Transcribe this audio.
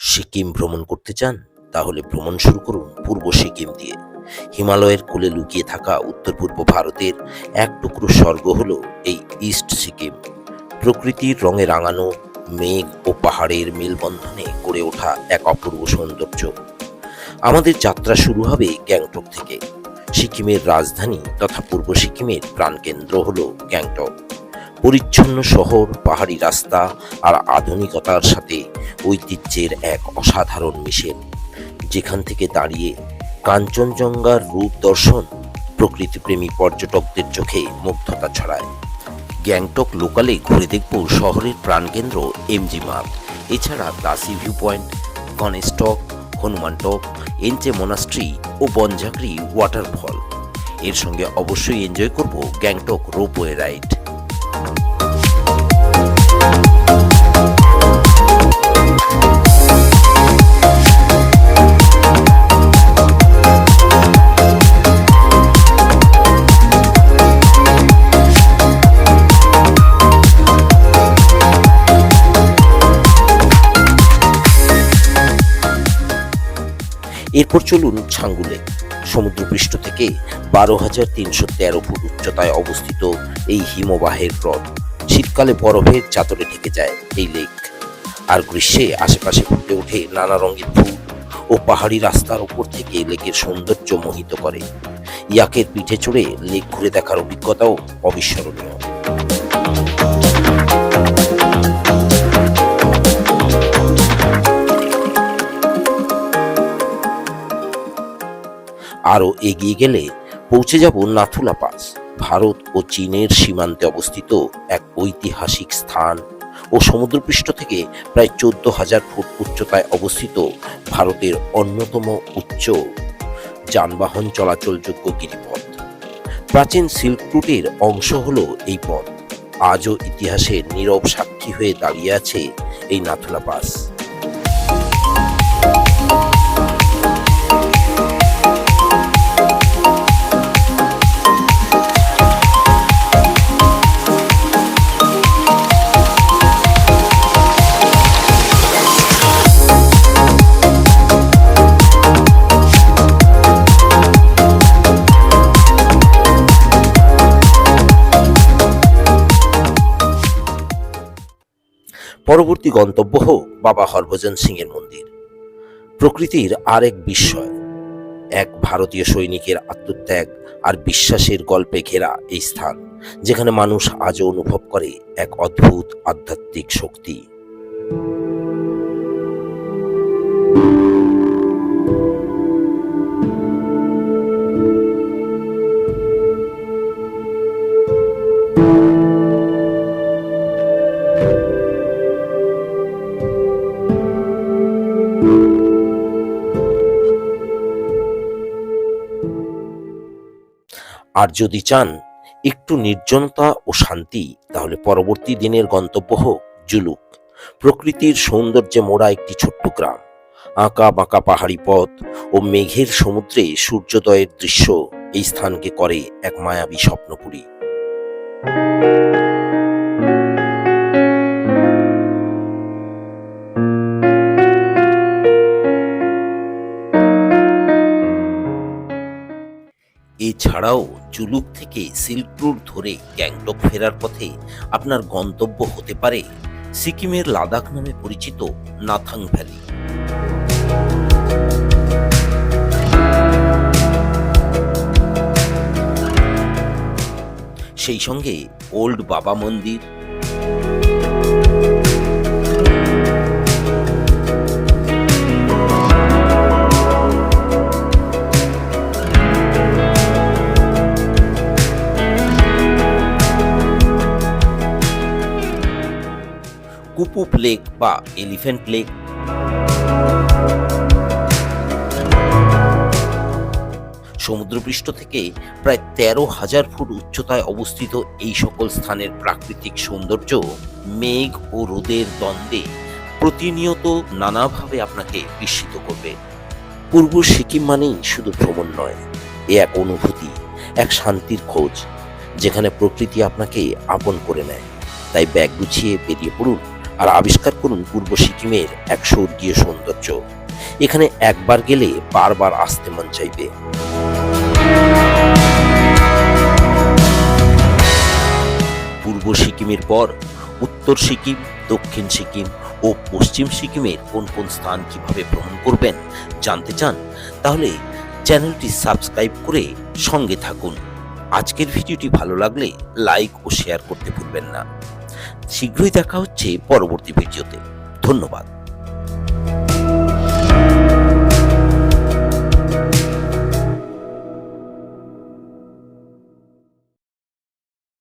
সিকিম ভ্রমণ করতে চান? তাহলে ভ্রমণ শুরু করুন পূর্ব সিকিম দিয়ে। হিমালয়ের কোলে লুকিয়ে থাকা উত্তর পূর্ব ভারতের এক টুকরো স্বর্গ হলো এই ইস্ট সিকিম। প্রকৃতির রঙে রাঙানো, মেঘ ও পাহাড়ের মেলবন্ধনে গড়ে ওঠা এক অপূর্ব সৌন্দর্য। আমাদের যাত্রা শুরু হবে গ্যাংটক থেকে। সিকিমের রাজধানী তথা পূর্ব সিকিমের প্রাণকেন্দ্র হলো গ্যাংটক। পরিচ্ছন্ন শহর, পাহাড়ি রাস্তা আর আধুনিকতার সাথে ঐতিহ্যের এক অসাধারণ মিশেল, যেখান থেকে দাঁড়িয়ে কাঞ্চনজঙ্ঘার রূপ দর্শন প্রকৃতিপ্রেমী পর্যটকদের চোখে মুগ্ধতা ছড়ায়। গ্যাংটক লোকালে ঘুরে দেখব শহরের প্রাণকেন্দ্র এমজি মার্গ, এছাড়া দাসি ভিউ পয়েন্ট, গণেশটক, হনুমানটক, এনচে মোনাস্ট্রি ও বনঝাকরি ওয়াটারফল। এর সঙ্গে অবশ্যই এনজয় করব গ্যাংটক রোপওয়ে রাইড। এরপর চলুন ছাঙ্গুলে। সমুদ্রপৃষ্ঠ থেকে 12,313 ফুট উচ্চতায় অবস্থিত এই হিমবাহের হ্রদ। শীতকালে বরফের চাদরে ঢেকে যায় এই লেক, আর গ্রীষ্মে আশেপাশে ফুটে ওঠে নানা রঙের ফুল ও পাহাড়ি রাস্তার উপর থেকে লেকের সৌন্দর্য মোহিত করে। ইয়াকের পিঠে চড়ে লেক ঘুরে দেখার অভিজ্ঞতাও অবিস্মরণীয়। আরও এগিয়ে গেলে পৌঁছে যাব নাথুলা পাস। ভারত ও চীনের সীমান্তে অবস্থিত এক ঐতিহাসিক স্থান ও সমুদ্রপৃষ্ঠ থেকে প্রায় 14,000 ফুট উচ্চতায় অবস্থিত ভারতের অন্যতম উচ্চ যানবাহন চলাচলযোগ্য গিরিপথ। প্রাচীন সিল্ক রুটের অংশ হলো এই পথ। আজও ইতিহাসের নীরব সাক্ষী হয়ে দাঁড়িয়ে আছে এই নাথুলা পাস। পরবর্তী গন্তব্য হোক বাবা হরভজন সিং এর মন্দির। প্রকৃতির আরেক বিস্ময়, এক ভারতীয় সৈনিকের আত্মত্যাগ আর বিশ্বাসের গল্পে ঘেরা এই স্থান, যেখানে মানুষ আজও অনুভব করে এক অদ্ভুত আধ্যাত্মিক শক্তি। আর যদি চান একটু নির্জনতা ও শান্তি, তাহলে পরবর্তী দিনের গন্তব্য হোক জুলুক। প্রকৃতির সৌন্দর্যে মোড়া একটি ছোট্ট গ্রাম। আঁকা বাঁকা পাহাড়ি পথ ও মেঘের সমুদ্রে সূর্যোদয়ের দৃশ্য এই স্থানকে করে এক মায়াবী স্বপ্নপুরী। এছাড়াও জুলুক থেকে সিল্ক রুট ধরে গ্যাংটক ফেরার পথে আপনার গন্তব্য হতে পারে সিকিমের লাদাখ নামে পরিচিত নাথাং ভ্যালি। সেই সঙ্গে ওল্ড বাবা মন্দির, কুপুপ লেক বা এলিফ্যান্ট লেক, সমুদ্রপৃষ্ঠ থেকে প্রায় 13,000 ফুট উচ্চতায় অবস্থিত এই সকল স্থানের প্রাকৃতিক সৌন্দর্য মেঘ ও রোদের দ্বন্দ্বে প্রতিনিয়ত নানাভাবে আপনাকে বিস্মিত করবে। পূর্ব সিকিম মানেই শুধু ভ্রমণ নয়, এ এক অনুভূতি, এক শান্তির খোঁজ, যেখানে প্রকৃতি আপনাকে আপন করে নেয়। তাই ব্যাগ গুছিয়ে বেরিয়ে পড়ুন আর আবিষ্কার করুন পূর্ব সিকিমের এক স্বর্গীয় সৌন্দর্য। এখানে একবার গেলে বারবার আসতে মন চাইবে। পূর্ব সিকিমের পর উত্তর সিকিম, দক্ষিণ সিকিম ও পশ্চিম সিকিমের কোন কোন স্থান কিভাবে ভ্রমণ করবেন জানতে চান? তাহলে চ্যানেলটি সাবস্ক্রাইব করে সঙ্গে থাকুন। আজকের ভিডিওটি ভালো লাগলে লাইক ও শেয়ার করতে ভুলবেন না। শীঘ্রই দেখা হচ্ছে পরবর্তী ভিডিওতে। ধন্যবাদ।